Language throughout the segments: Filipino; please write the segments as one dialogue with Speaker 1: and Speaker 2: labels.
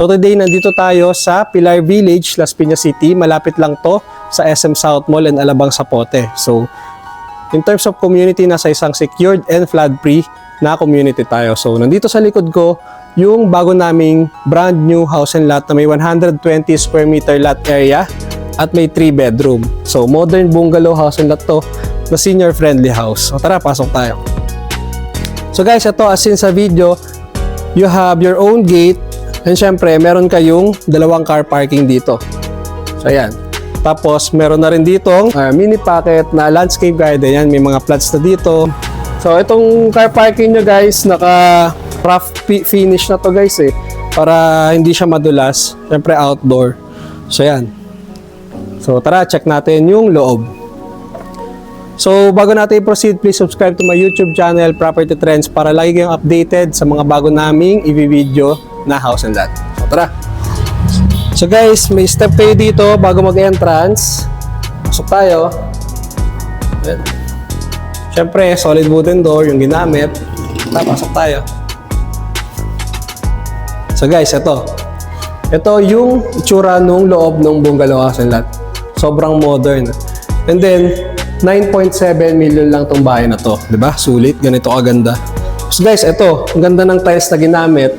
Speaker 1: So today, nandito tayo sa Pilar Village, Las Piñas City. Malapit lang to sa SM South Mall and Alabang Zapote. So, in terms of community, nasa isang secured and flood-free na community tayo. So, nandito sa likod ko, yung bago naming brand new house and lot na may 120 square meter lot area at may 3 bedroom. So, modern bungalow house and lot to na senior-friendly house. So, tara, pasok tayo. So, guys, ito, as in sa video, you have your own gate. And syempre, meron kayong dalawang car parking dito. So, ayan. Tapos, meron na rin ditong mini pocket na landscape garden. Yan, may mga plants na dito. So, itong car parking nyo, guys, naka-rough finish na to, guys, eh. Para hindi siya madulas. Syempre, outdoor. So, ayan. So, tara, check natin yung loob. So, bago natin i-proceed, please subscribe to my YouTube channel, Property Trends, para lagi kayong updated sa mga bago naming i-video na house and lot. So, tara. So, guys, may step kayo dito bago mag-entrance. Pasok tayo. Ayan. Siyempre, solid wooden door yung ginamit. Tara, pasok tayo. So, guys, ito. Ito yung itsura nung loob ng bungalow house and lot. Sobrang modern. And then, 9.7 million lang tong bahay na to. Diba? Sulit. Ganito kaganda. So, guys, ito. Ang ganda ng tiles na ginamit.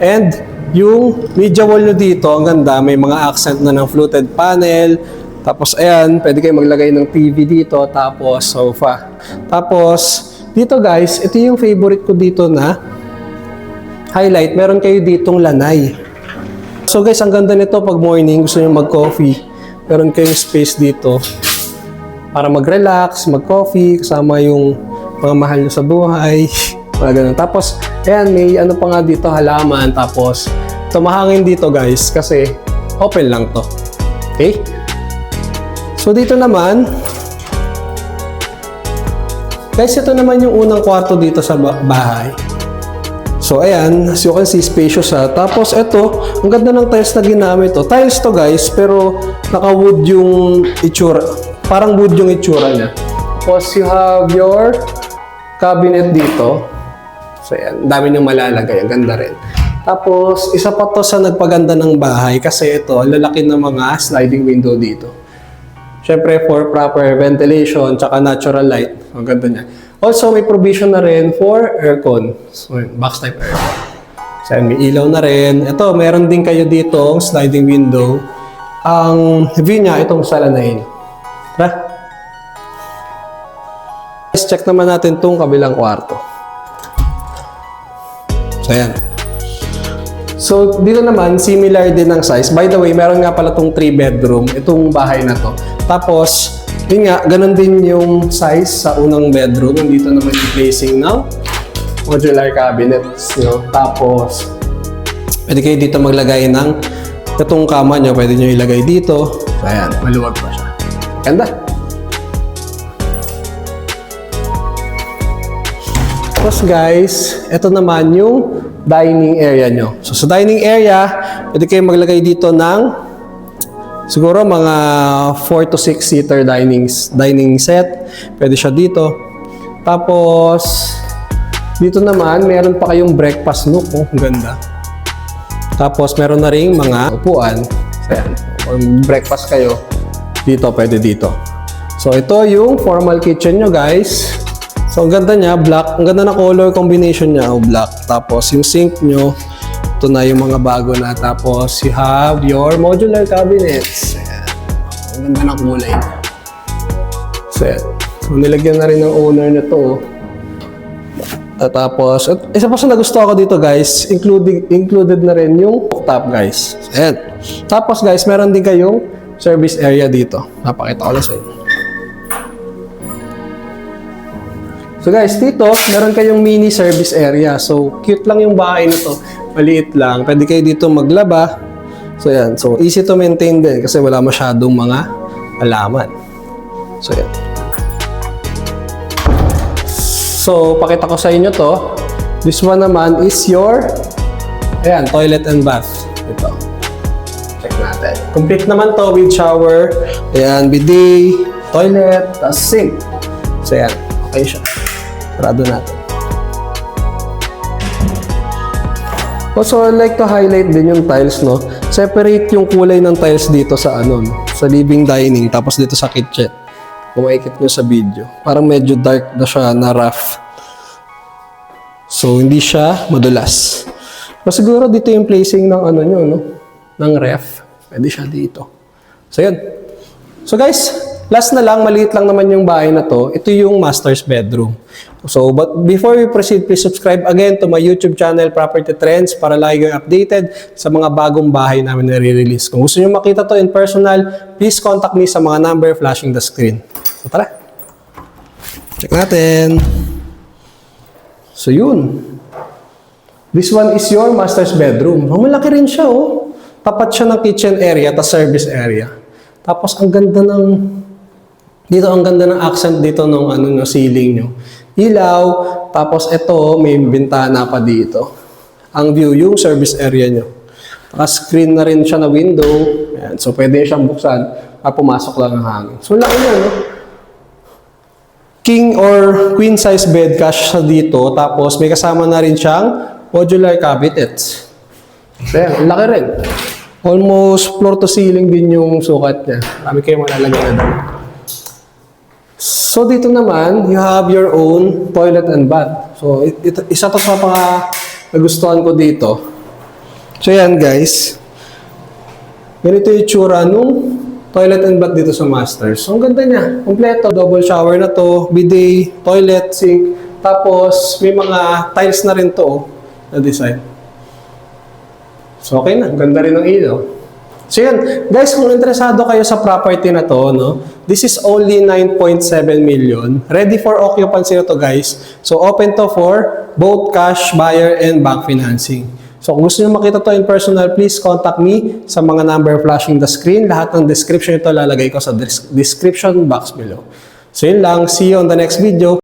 Speaker 1: And yung media wall nyo dito, ang ganda, may mga accent na ng fluted panel. Tapos ayan, pwede kayo maglagay ng TV dito, tapos sofa. Tapos dito guys, ito yung favorite ko dito na highlight, meron kayo ditong lanay. So guys, ang ganda nito pag morning, gusto nyo mag-coffee. Meron kayong space dito para mag-relax, mag-coffee, kasama yung mga mahal nyo sa buhay. Mga ganun. Tapos, ayan, may ano pa nga dito, halaman. Tapos, tumahangin dito guys, kasi open lang to. Okay? So, dito naman, guys, ito naman yung unang kwarto dito sa bahay. So, ayan, as you can see, spacious ha. Tapos, ito, ang ganda ng tiles na ginamit to. Tiles to guys, pero naka-wood yung itsura. Parang wood yung itsura niya. Tapos, you have your cabinet dito. So, yan. Dami niyong malalagay. Ang ganda rin. Tapos, isa pa to sa nagpaganda ng bahay kasi ito, lalaki ng mga sliding window dito. Siyempre, for proper ventilation tsaka natural light. Ang ganda niya. Also, may provision na rin for aircon. So, box type aircon. So, yan, may ilaw na rin. Ito, meron din kayo dito sliding window. Ang view niya, itong salanayin. Tara. Let's check naman natin itong kabilang kwarto. So, ayan. So, dito naman, similar din ng size. By the way, meron nga pala itong 3 bedroom, itong bahay na to. Tapos, yun nga, ganun din yung size sa unang bedroom. Dito naman yung placing ng modular cabinets. You know? Tapos, pwede kayo dito maglagay ng itong kama nyo. Pwede nyo ilagay dito. So, ayan, maluwag pa siya. Ganda. Tapos guys, ito naman yung dining area nyo. So sa dining area, pwede kayo maglagay dito ng siguro mga 4 to 6 seater dining set. Pwede siya dito. Tapos dito naman, meron pa kayong breakfast nook. Oh, ang ganda. Tapos meron na ring mga upuan. So yan, kung breakfast kayo, dito pwede dito. So ito yung formal kitchen nyo guys. So, ang ganda niya, black. Ang ganda na color combination niya, black. Tapos, yung sink nyo, ito na yung mga bago na. Tapos, you have your modular cabinets. Ayan. Ang ganda na kulay. So, ayan. So, nilagyan na rin ng owner na to. At tapos, isa pa sa nagustuhan ko dito, guys, included na rin yung cooktop, guys. So, ayan. Tapos, guys, meron din kayong service area dito. Napakita ko lang sa inyo. So guys, dito, meron kayong mini service area. So, cute lang yung bahay na to. Maliit lang. Pwede kayo dito maglaba. So, yan. So, easy to maintain din kasi wala masyadong mga halaman. So, yan. So, pakita ko sa inyo to. This one naman is your, ayan, toilet and bath. Ito. Check natin. Complete naman to with shower. Ayan, bidet, toilet, tas sink. So, yan. Okay siya. Sarado natin. Also, I'd like to highlight din yung tiles, no? Separate yung kulay ng tiles dito sa ano, no? Sa living dining, tapos dito sa kitchen. Kung makikita nyo sa video. Parang medyo dark na siya, na rough. So, hindi siya madulas. Pero siguro dito yung placing ng ano nyo, no? Ng ref. Pwede siya dito. So, yun. So, guys, last na lang, maliit lang naman yung bahay na to. Ito yung master's bedroom. So, but before we proceed, please subscribe again to my YouTube channel, Property Trends, para lagi kayong updated sa mga bagong bahay namin na re-release. Kung gusto nyo makita to in personal, please contact me sa mga number flashing the screen. So, tara. Check natin. So, yun. This one is your master's bedroom. Malaki rin siya, oh. Tapat siya ng kitchen area, ta service area. Tapos, ang ganda ng... Dito, ang ganda ng accent dito ng ano, no, ceiling nyo. Ilaw, tapos ito, may bintana pa dito. Ang view, yung service area nyo. Naka-screen na rin siya na window. Ayan. So, pwede siyang buksan at pumasok lang ang hangin. So, laki niya, no? King or queen size bed cash sa dito. Tapos may kasama na rin siyang modular cabinets. Ayan, laki rin. Almost floor to ceiling din yung sukat niya. Marami kayo malalagay na doon. So dito naman, you have your own toilet and bath. So isa to sa mga nagustuhan ko dito. So yan guys. Ganito yung tsura nung toilet and bath dito sa Masters. So, ang ganda niya. Kompleto. Double shower na to. Bidet, toilet, sink. Tapos, may mga tiles na rin to, oh, na design. So, okay na. Ang ganda rin ng ilaw. So, yan. Guys, kung interesado kayo sa property na to, no, this is only 9.7 million. Ready for occupancy na to, guys. So, open to for both cash, buyer, and bank financing. So, kung gusto nyo makita to in personal, please contact me sa mga number flashing the screen. Lahat ng description ito lalagay ko sa description box below. So, yun lang. See you on the next video.